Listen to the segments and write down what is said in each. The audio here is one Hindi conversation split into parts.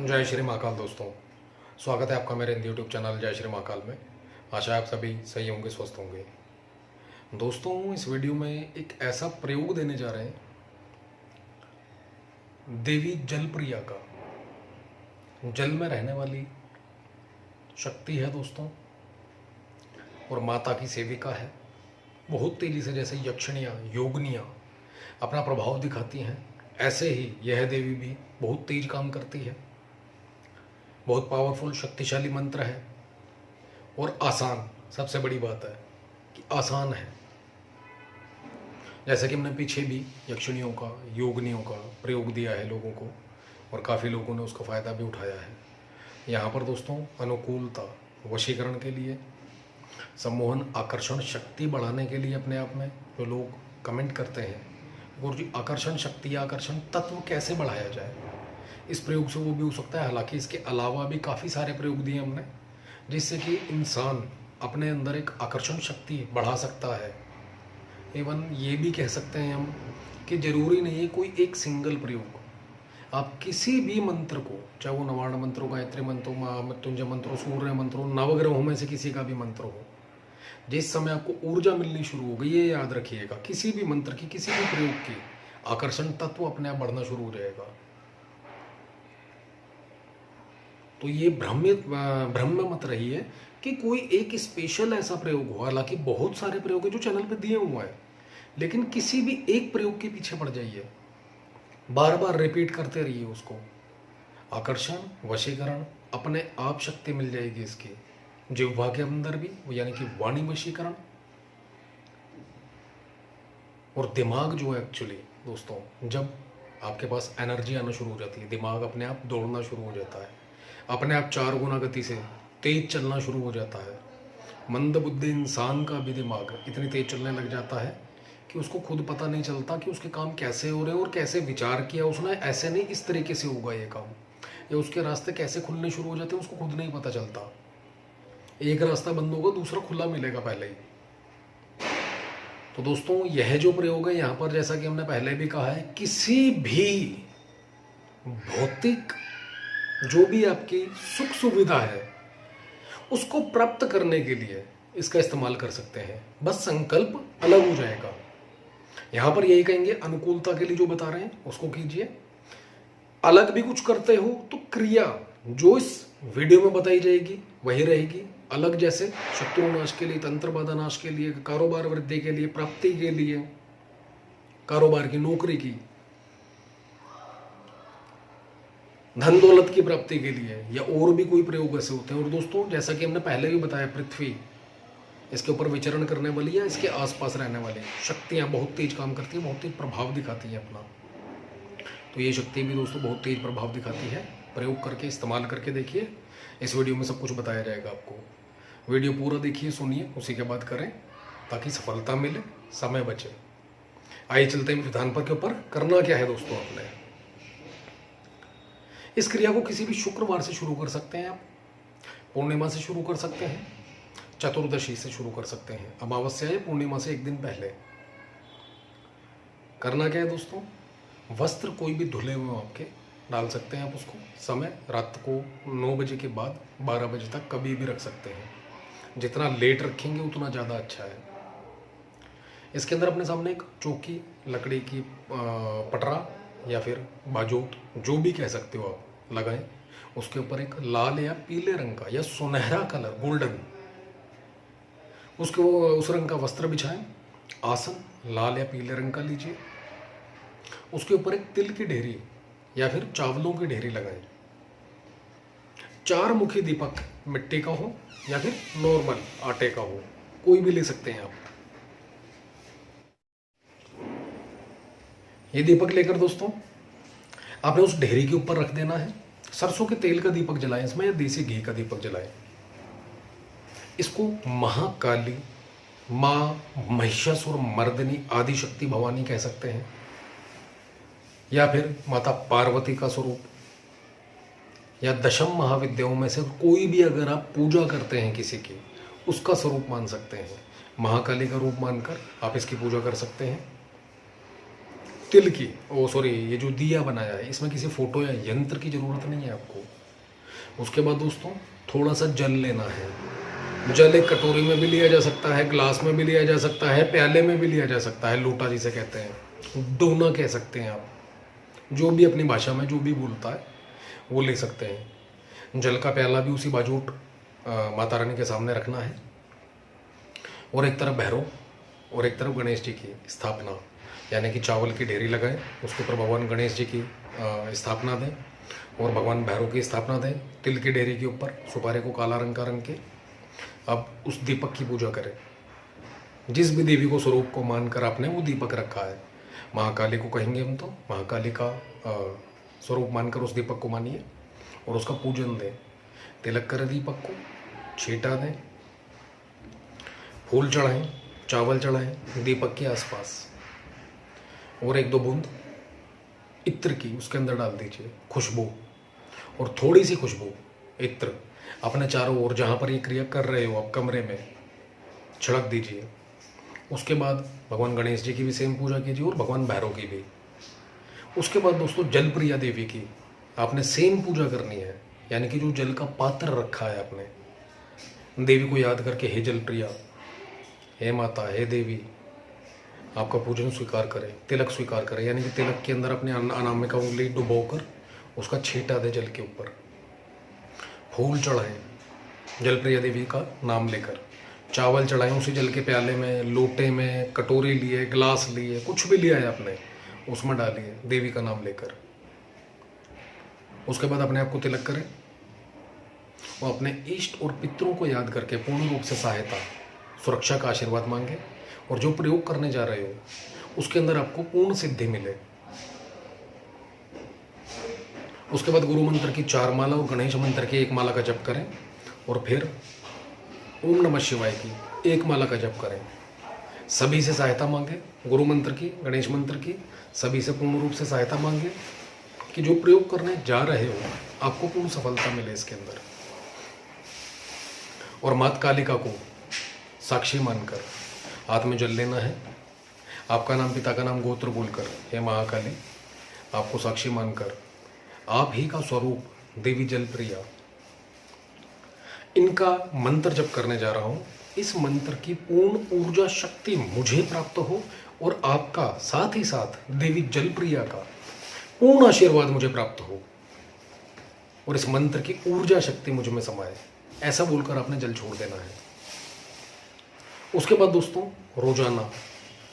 जय श्री महाकाल दोस्तों, स्वागत है आपका मेरे यूट्यूब चैनल जय श्री महाकाल में। आशा है आप सभी सही होंगे, स्वस्थ होंगे। दोस्तों, इस वीडियो में एक ऐसा प्रयोग देने जा रहे हैं देवी जलप्रिया का। जल में रहने वाली शक्ति है दोस्तों, और माता की सेविका है। बहुत तेजी से जैसे यक्षिणियाँ, योगिनियाँ अपना प्रभाव दिखाती हैं, ऐसे ही यह देवी भी बहुत तेज काम करती है। बहुत पावरफुल, शक्तिशाली मंत्र है और आसान। सबसे बड़ी बात है कि आसान है। जैसे कि हमने पीछे भी यक्षिणियों का, योगिनियों का प्रयोग दिया है लोगों को, और काफ़ी लोगों ने उसका फ़ायदा भी उठाया है। यहाँ पर दोस्तों अनुकूलता, वशीकरण के लिए, सम्मोहन, आकर्षण शक्ति बढ़ाने के लिए अपने आप में जो लोग कमेंट करते हैं, गुरु जी आकर्षण शक्ति या आकर्षण तत्व कैसे बढ़ाया जाए, इस प्रयोग से वो भी हो सकता है। हालांकि इसके अलावा भी काफ़ी सारे प्रयोग दिए हमने, जिससे कि इंसान अपने अंदर एक आकर्षण शक्ति बढ़ा सकता है। इवन ये भी कह सकते हैं हम कि ज़रूरी नहीं है कोई एक सिंगल प्रयोग। आप किसी भी मंत्र को, चाहे वो नवार्ण मंत्र हो, गायत्री मंत्र हो, महामृत्युंजय मंत्र हो, सूर्य मंत्र हो, नवग्रहों में से किसी का भी मंत्र हो, जिस समय आपको ऊर्जा मिलनी शुरू हो गई, ये याद रखिएगा, किसी भी मंत्र की, किसी भी प्रयोग की आकर्षण तत्व अपने आप बढ़ना शुरू हो जाएगा। तो ये भ्रम मत रहिए कि कोई एक स्पेशल ऐसा प्रयोग हो। हालांकि बहुत सारे प्रयोग है जो चैनल पे दिए हुए हैं, लेकिन किसी भी एक प्रयोग के पीछे पड़ जाइए, बार बार रिपीट करते रहिए उसको। आकर्षण, वशीकरण, अपने आप शक्ति मिल जाएगी इसकी। जिह्वा के अंदर भी, यानी कि वाणी वशीकरण, और दिमाग जो है एक्चुअली दोस्तों, जब आपके पास एनर्जी आना शुरू हो जाती है, दिमाग अपने आप दौड़ना शुरू हो जाता है, अपने आप 4 गुना गति से तेज चलना शुरू हो जाता है। मंद बुद्धि इंसान का भी दिमाग इतनी तेज चलने लग जाता है कि उसको खुद पता नहीं चलता कि उसके काम कैसे हो रहे हैं, और कैसे विचार किया उसने, ऐसे नहीं इस तरीके से होगा ये काम, या उसके रास्ते कैसे खुलने शुरू हो जाते हैं उसको खुद नहीं पता चलता। एक रास्ता बंद होगा, दूसरा खुला मिलेगा पहले ही। तो दोस्तों, यह जो प्रयोग है यहाँ पर, जैसा कि हमने पहले भी कहा है, किसी भी भौतिक जो भी आपकी सुख सुविधा है उसको प्राप्त करने के लिए इसका इस्तेमाल कर सकते हैं। बस संकल्प अलग हो जाएगा। यहां पर यही कहेंगे, अनुकूलता के लिए जो बता रहे हैं उसको कीजिए। अलग भी कुछ करते हो तो क्रिया जो इस वीडियो में बताई जाएगी वही रहेगी। अलग जैसे शत्रु नाश के लिए, तंत्र बाधा नाश के लिए, कारोबार वृद्धि के लिए, प्राप्ति के लिए, कारोबार की, नौकरी की, धन दौलत की प्राप्ति के लिए, या और भी कोई प्रयोग ऐसे होते हैं। और दोस्तों, जैसा कि हमने पहले भी बताया, पृथ्वी इसके ऊपर विचरण करने वाली या इसके आसपास रहने वाली शक्तियां बहुत तेज काम करती है, बहुत तेज प्रभाव दिखाती है अपना। तो ये शक्ति भी दोस्तों बहुत तेज प्रभाव दिखाती है। प्रयोग करके, इस्तेमाल करके देखिए। इस वीडियो में सब कुछ बताया जाएगा आपको। वीडियो पूरा देखिए, सुनिए, उसी के बाद करें ताकि सफलता मिले, समय बचे। आइए चलते हैं विधान पर के ऊपर। करना क्या है दोस्तों, आपने इस क्रिया को किसी भी शुक्रवार से शुरू कर सकते हैं, आप पूर्णिमा से शुरू कर सकते हैं, चतुर्दशी से शुरू कर सकते हैं, अमावस्या या पूर्णिमा से एक दिन पहले। करना क्या है दोस्तों, वस्त्र कोई भी धुले हुए आपके डाल सकते हैं आप उसको। समय रात को 9 बजे के बाद 12 बजे तक कभी भी रख सकते हैं। जितना लेट रखेंगे उतना ज़्यादा अच्छा है। इसके अंदर अपने सामने एक चौकी, लकड़ी की पटरा या फिर बाजोट, जो भी कह सकते हो आप, लगाएं। उसके ऊपर एक लाल या पीले रंग का या सुनहरा कलर, गोल्डन, उस रंग का वस्त्र बिछाएं। आसन लाल या पीले रंग का लीजिए। उसके ऊपर एक तिल की ढेरी या फिर चावलों की ढेरी लगाएं। 4 मुखी दीपक मिट्टी का हो या फिर नॉर्मल आटे का हो, कोई भी ले सकते हैं आप। ये दीपक लेकर दोस्तों आपने उस ढेरी के ऊपर रख देना है। सरसों के तेल का दीपक जलाएं इसमें, या देसी घी का दीपक जलाएं। इसको महाकाली, माँ महिषासुर मर्दिनी, आदि शक्ति भवानी कह सकते हैं, या फिर माता पार्वती का स्वरूप, या दशम महाविद्याओं में से कोई भी अगर आप पूजा करते हैं किसी की, उसका स्वरूप मान सकते हैं। महाकाली का रूप मानकर आप इसकी पूजा कर सकते हैं। तिल की, ओ सॉरी, ये जो दिया बनाया है इसमें किसी फोटो या यंत्र की ज़रूरत नहीं है आपको। उसके बाद दोस्तों थोड़ा सा जल लेना है। जल एक कटोरी में भी लिया जा सकता है, ग्लास में भी लिया जा सकता है, प्याले में भी लिया जा सकता है, लोटा जिसे कहते हैं, डोना कह सकते हैं आप, जो भी अपनी भाषा में जो भी बोलता है वो ले सकते हैं। जल का प्याला भी उसी बाजूट माता रानी के सामने रखना है, और एक तरफ भैरव और एक तरफ गणेश जी की स्थापना, यानी कि चावल की ढेरी लगाएं, उसके ऊपर भगवान गणेश जी की स्थापना दें और भगवान भैरव की स्थापना दें। तिल की ढेरी के ऊपर सुपारी को काला रंग का रंग के अब उस दीपक की पूजा करें। जिस भी देवी को स्वरूप को मानकर आपने वो दीपक रखा है, महाकाली को कहेंगे हम, तो महाकाली का स्वरूप मानकर उस दीपक को मानिए और उसका पूजन दें। तिलक करें दीपक को, छीटा दें, फूल चढ़ाएं, चावल चढ़ाएं दीपक के आसपास, और एक दो बूंद इत्र की उसके अंदर डाल दीजिए, खुशबू, और थोड़ी सी खुशबू इत्र अपने चारों ओर जहाँ पर ये क्रिया कर रहे हो आप कमरे में छिड़क दीजिए। उसके बाद भगवान गणेश जी की भी सेम पूजा कीजिए और भगवान भैरव की भी। उसके बाद दोस्तों जलप्रिया देवी की आपने सेम पूजा करनी है, यानी कि जो जल का पात्र रखा है आपने, देवी को याद करके, हे जलप्रिया, हे माता, हे देवी, आपका पूजन स्वीकार करें, तिलक स्वीकार करें, यानी कि तिलक के अंदर अपने अनामिका उंगली डुबोकर उसका छींटा दे जल के ऊपर, फूल चढ़ाएं जलप्रिया देवी का नाम लेकर, चावल चढ़ाएं उसी जल के प्याले में, लोटे में, कटोरी लिए, गिलास लिए, कुछ भी लिया है आपने उसमें डालिए देवी का नाम लेकर। उसके बाद अपने आप को तिलक करें और अपने इष्ट और पितरों को याद करके पूर्ण रूप से सहायता, सुरक्षा का आशीर्वाद मांगे, और जो प्रयोग करने जा रहे हो उसके अंदर आपको पूर्ण सिद्धि मिले। उसके बाद गुरु मंत्र की 4 माला और गणेश मंत्र की 1 माला का जप करें, और फिर ओम नमः शिवाय की 1 माला का जप करें। सभी से सहायता मांगे, गुरु मंत्र की, गणेश मंत्र की, सभी से पूर्ण रूप से सहायता मांगे कि जो प्रयोग करने जा रहे हो आपको पूर्ण सफलता मिले इसके अंदर। और माता कालिका को साक्षी मानकर हाथ में जल लेना है, आपका नाम, पिता का नाम, गोत्र बोलकर, हे महाकाली, आपको साक्षी मानकर आप ही का स्वरूप देवी जलप्रिया, इनका मंत्र जप करने जा रहा हूँ। इस मंत्र की पूर्ण ऊर्जा शक्ति मुझे प्राप्त हो और आपका साथ ही साथ देवी जलप्रिया का पूर्ण आशीर्वाद मुझे प्राप्त हो और इस मंत्र की ऊर्जा शक्ति मुझ में समाये, ऐसा बोलकर आपने जल छोड़ देना है। उसके बाद दोस्तों रोजाना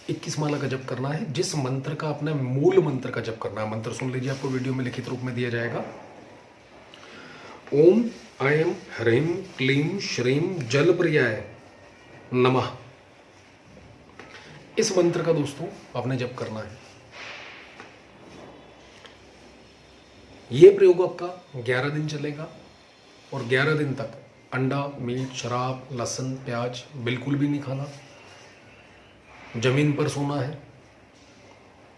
21 माला का जप करना है, जिस मंत्र का आपने मूल मंत्र का जप करना है। मंत्र सुन लीजिए, आपको वीडियो में लिखित रूप में दिया जाएगा। ओम ऐं ह्रीं क्लीं श्रीं जलप्रियाय नमः। इस मंत्र का दोस्तों आपने जप करना है। ये प्रयोग आपका 11 दिन चलेगा और 11 दिन तक अंडा, मीट, शराब, लहसुन, प्याज बिल्कुल भी नहीं खाना। जमीन पर सोना है,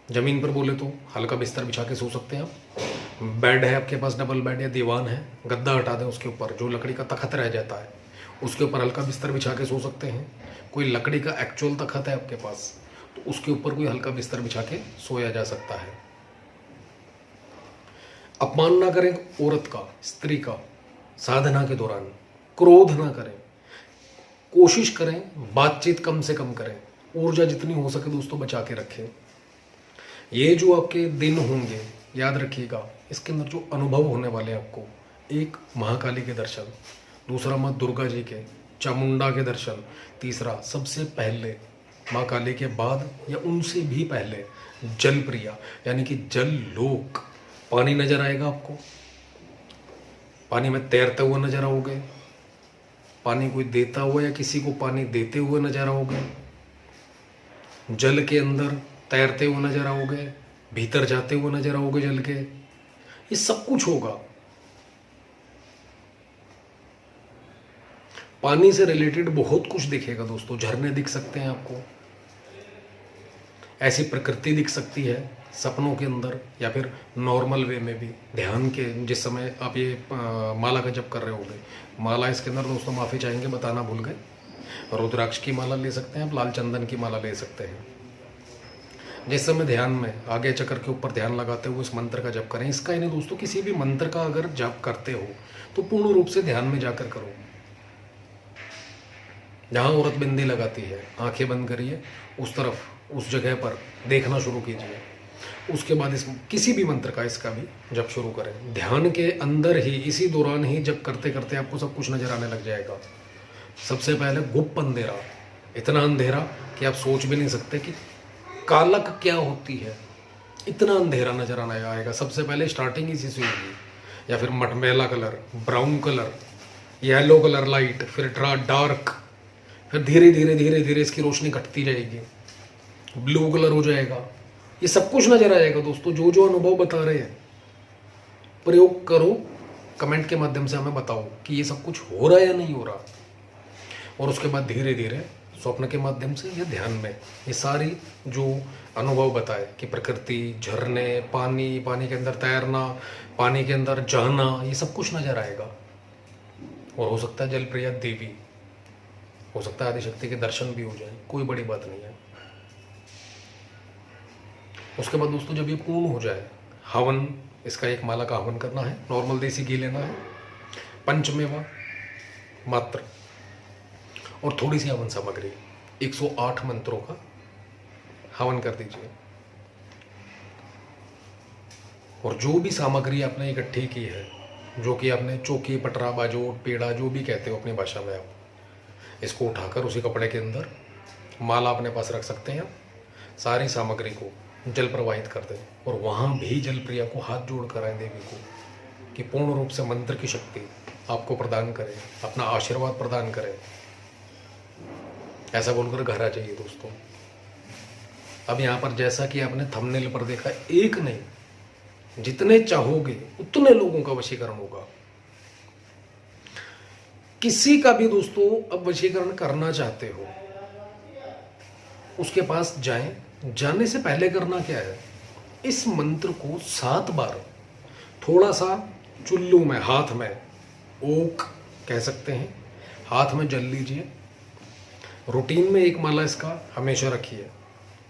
जमीन पर बोले तो हल्का बिस्तर बिछा के सो सकते हैं आप। बेड है आपके पास, डबल बेड या दीवान है, गद्दा हटा दें, उसके ऊपर जो लकड़ी का तख्त रह जाता है उसके ऊपर हल्का बिस्तर बिछा के सो सकते हैं। कोई लकड़ी का एक्चुअल तख्त है आपके पास तो उसके ऊपर कोई हल्का बिस्तर बिछा के सोया जा सकता है। अपमान ना करें औरत का, स्त्री का साधना के दौरान, क्रोध ना करें, कोशिश करें बातचीत कम से कम करें, ऊर्जा जितनी हो सके दोस्तों बचा के रखें। ये जो आपके दिन होंगे याद रखिएगा, इसके अंदर जो अनुभव होने वाले हैं आपको, एक महाकाली के दर्शन, दूसरा माँ दुर्गा जी के, चामुंडा के दर्शन, तीसरा सबसे पहले माँ काली के बाद या उनसे भी पहले जलप्रिया यानी कि जल लोक, पानी नजर आएगा आपको, पानी में तैरते हुए नजर आओगे, पानी कोई देता हुआ या किसी को पानी देते हुए नजर आओगे, जल के अंदर तैरते हुए नजर आओगे, भीतर जाते हुए नजर आओगे जल के, ये सब कुछ होगा। पानी से रिलेटेड बहुत कुछ दिखेगा दोस्तों, झरने दिख सकते हैं आपको, ऐसी प्रकृति दिख सकती है सपनों के अंदर या फिर नॉर्मल वे में भी, ध्यान के जिस समय आप ये माला का जप कर रहे होंगे। माला इसके अंदर दोस्तों माफ़ी चाहेंगे बताना भूल गए, रुद्राक्ष की माला ले सकते हैं आप, लाल चंदन की माला ले सकते हैं। जिस समय ध्यान में आगे चक्कर के ऊपर ध्यान लगाते हुए इस मंत्र का जप करें। इसका ही नहीं दोस्तों, किसी भी मंत्र का अगर जप करते हो तो पूर्ण रूप से ध्यान में जाकर करो। जहाँ औरत बिंदी लगाती है, आंखें बंद करिए, उस तरफ, उस जगह पर देखना शुरू कीजिए। उसके बाद इस किसी भी मंत्र का इसका भी जप शुरू करें। ध्यान के अंदर ही, इसी दौरान ही जप करते करते आपको सब कुछ नजर आने लग जाएगा। सबसे पहले गुप्त अंधेरा, इतना अंधेरा कि आप सोच भी नहीं सकते कि कालक क्या होती है, इतना अंधेरा नजर आने आएगा। सबसे पहले स्टार्टिंग इसी से होगी, या फिर मटमैला colour, brown colour, yellow colour light, फिर डार्क, फिर धीरे धीरे धीरे धीरे इसकी रोशनी घटती जाएगी, ब्लू कलर हो जाएगा। ये सब कुछ नजर आएगा दोस्तों। जो जो अनुभव बता रहे हैं प्रयोग करो, कमेंट के माध्यम से हमें बताओ कि ये सब कुछ हो रहा है या नहीं हो रहा। और उसके बाद धीरे धीरे स्वप्न के माध्यम से या ध्यान में ये सारी जो अनुभव बताए कि प्रकृति, झरने, पानी, पानी के अंदर तैरना, पानी के अंदर जाना, ये सब कुछ नजर आएगा। और हो सकता है जलप्रिया देवी, हो सकता है आदिशक्ति के दर्शन भी हो जाए, कोई बड़ी बात नहीं है। उसके बाद दोस्तों जब ये पूर्ण हो जाए, हवन, इसका एक माला का हवन करना है। नॉर्मल देसी घी लेना है, पंचमेवा मात्र, और थोड़ी सी हवन सामग्री, 108 मंत्रों का हवन कर दीजिए। और जो भी सामग्री आपने इकट्ठी की है, जो कि आपने चौकी, पटरा, बाजोट, पेड़ा, जो भी कहते हो अपनी भाषा में, आप इसको उठाकर उसी कपड़े के अंदर माला अपने पास रख सकते हैं। सारी सामग्री को जल प्रवाहित कर दें, और वहाँ भी जलप्रिया को हाथ जोड़ कर आए देवी को कि पूर्ण रूप से मंत्र की शक्ति आपको प्रदान करे, अपना आशीर्वाद प्रदान करे। ऐसा बोलकर घर आ जाइए दोस्तों। अब यहाँ पर जैसा कि आपने थंबनेल पर देखा, एक नहीं, जितने चाहोगे उतने लोगों का वशीकरण होगा। किसी का भी दोस्तों अब वशीकरण करना चाहते हो, उसके पास जाएं। जाने से पहले करना क्या है, इस मंत्र को 7 बार थोड़ा सा चुल्लू में, हाथ में, ओक कह सकते हैं, हाथ में जल लीजिए। रूटीन में एक माला इसका हमेशा रखिए।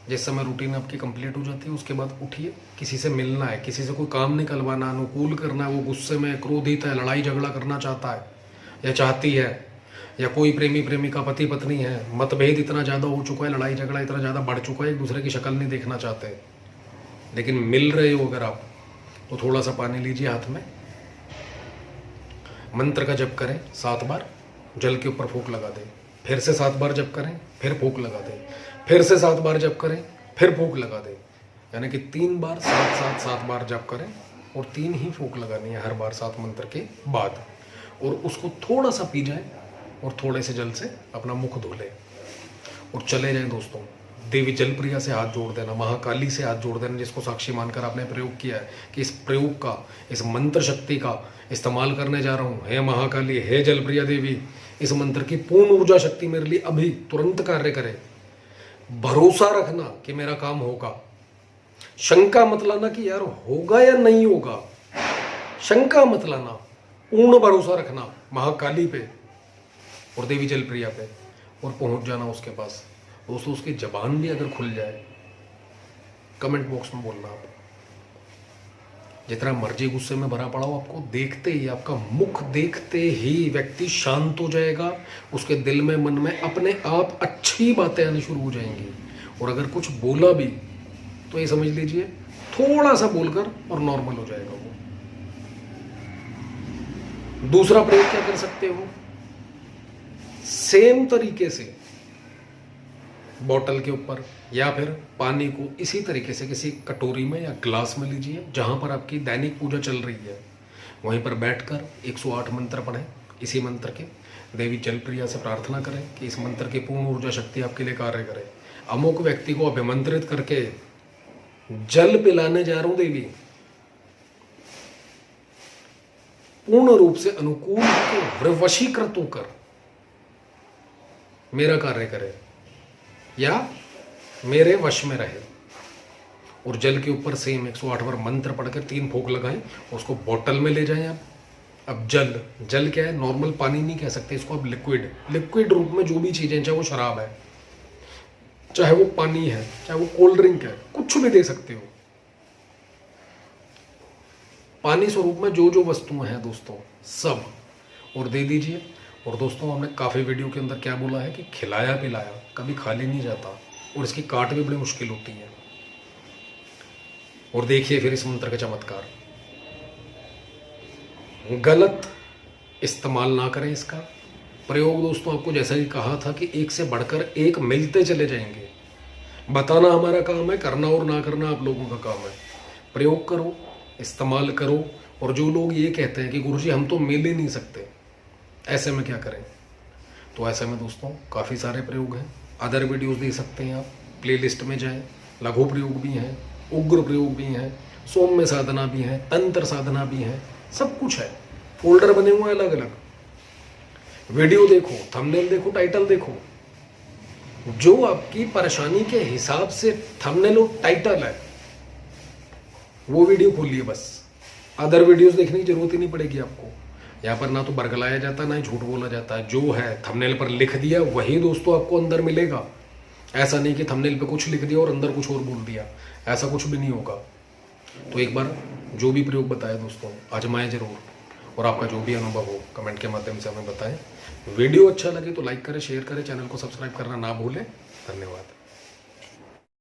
जिस समय रूटीन आपकी कंप्लीट हो जाती है, उसके बाद उठिए। किसी से मिलना है, किसी से कोई काम निकलवाना, अनुकूल करना है, वो गुस्से में, क्रोधित है, लड़ाई झगड़ा करना चाहता है या चाहती है, या कोई प्रेमी प्रेमिका, पति पत्नी है, मतभेद इतना ज़्यादा हो चुका है, लड़ाई झगड़ा इतना ज़्यादा बढ़ चुका है, एक दूसरे की शक्ल नहीं देखना चाहते, लेकिन मिल रहे हो अगर आप, तो थोड़ा सा पानी लीजिए हाथ में, मंत्र का जप करें 7 बार, जल के ऊपर फूंक लगा दें, फिर से 7 बार जप करें, फिर फूंक लगा दें, फिर से 7 बार जप करें, फिर फूंक लगा दें। यानी कि 3 बार 7 बार जप करें, और 3 ही फूंक लगानी है हर बार 7 मंत्र के बाद। और उसको थोड़ा सा पी जाए, और थोड़े से जल से अपना मुख धो ले और चले जाएं दोस्तों। देवी जलप्रिया से हाथ जोड़ देना, महाकाली से हाथ जोड़ देना, जिसको साक्षी मानकर आपने प्रयोग किया है कि इस प्रयोग का, इस मंत्र शक्ति का इस्तेमाल करने जा रहा हूँ। हे महाकाली, हे जलप्रिया देवी, इस मंत्र की पूर्ण ऊर्जा शक्ति मेरे लिए अभी तुरंत कार्य करे। भरोसा रखना कि मेरा काम होगा। शंका मत लाना कि यार होगा या नहीं होगा, शंका मत लाना, पूर्ण भरोसा रखना महाकाली पे और देवी जलप्रिया पे, और पहुंच जाना उसके पास। दोस्तों उसकी जबान भी अगर खुल जाए, कमेंट बॉक्स में बोलना आप। जितना मर्जी गुस्से में भरा पड़ा हो, आपको देखते ही, आपका मुख देखते ही व्यक्ति शांत हो जाएगा। उसके दिल में, मन में अपने आप अच्छी बातें आनी शुरू हो जाएंगी। और अगर कुछ बोला भी तो ये समझ लीजिए थोड़ा सा बोलकर और नॉर्मल हो जाएगा वो। दूसरा प्रयोग क्या कर सकते हो, सेम तरीके से बॉटल के ऊपर या फिर पानी को इसी तरीके से किसी कटोरी में या ग्लास में लीजिए, जहां पर आपकी दैनिक पूजा चल रही है, वहीं पर बैठकर 108 मंत्र पढ़ें। इसी मंत्र के देवी जलप्रिया से प्रार्थना करें कि इस मंत्र की पूर्ण ऊर्जा शक्ति आपके लिए कार्य करे। अमुक व्यक्ति को अभिमंत्रित करके जल पिलाने जा रहा हूं देवी, पूर्ण रूप से अनुकूल होकर, वशीकृत होकर मेरा कार्य करे या मेरे वश में रहे। और जल के ऊपर सेम 108 बार मंत्र पढ़कर 3 फूंक लगाएं, उसको बोतल में ले जाएं आप। अब जल क्या है, नॉर्मल पानी नहीं कह सकते इसको, अब लिक्विड रूप में जो भी चीजें, चाहे वो शराब है, चाहे वो पानी है, चाहे वो कोल्ड ड्रिंक है, कुछ भी दे सकते हो। पानी स्वरूप में जो जो वस्तुएं हैं दोस्तों सब और दे दीजिए। और दोस्तों हमने काफ़ी वीडियो के अंदर क्या बोला है कि खिलाया पिलाया कभी खाली नहीं जाता और इसकी काट भी बड़ी मुश्किल होती है। और देखिए फिर इस मंत्र का चमत्कार, गलत इस्तेमाल ना करें इसका प्रयोग। दोस्तों आपको जैसा कि कहा था कि एक से बढ़कर एक मिलते चले जाएंगे। बताना हमारा काम है, करना और ना करना आप लोगों का काम है। प्रयोग करो, इस्तेमाल करो। और जो लोग ये कहते हैं कि गुरुजी हम तो मिल ही नहीं सकते, ऐसे में क्या करें? तो ऐसे में दोस्तों काफ़ी सारे प्रयोग हैं, अदर वीडियोस देख सकते हैं आप, प्लेलिस्ट में जाएं। लघु प्रयोग भी हैं, उग्र प्रयोग भी हैं, सौम्य साधना भी है, तंत्र साधना भी है, सब कुछ है। फोल्डर बने हुए हैं अलग अलग। वीडियो देखो, थंबनेल देखो, टाइटल देखो, जो आपकी परेशानी के हिसाब से थंबनेल और टाइटल है वो वीडियो खोलिए बस। अदर वीडियोस देखने की जरूरत ही नहीं पड़ेगी आपको। यहाँ पर ना तो बरगलाया जाता ना ही झूठ बोला जाता है। जो है थंबनेल पर लिख दिया वही दोस्तों आपको अंदर मिलेगा। ऐसा नहीं कि थंबनेल पे कुछ लिख दिया और अंदर कुछ और बोल दिया, ऐसा कुछ भी नहीं होगा। तो एक बार जो भी प्रयोग बताया दोस्तों आजमाएं जरूर, और आपका जो भी अनुभव हो कमेंट के माध्यम से हमें बताएं। वीडियो अच्छा लगे तो लाइक करें, शेयर करें, चैनल को सब्सक्राइब करना ना भूलें। धन्यवाद।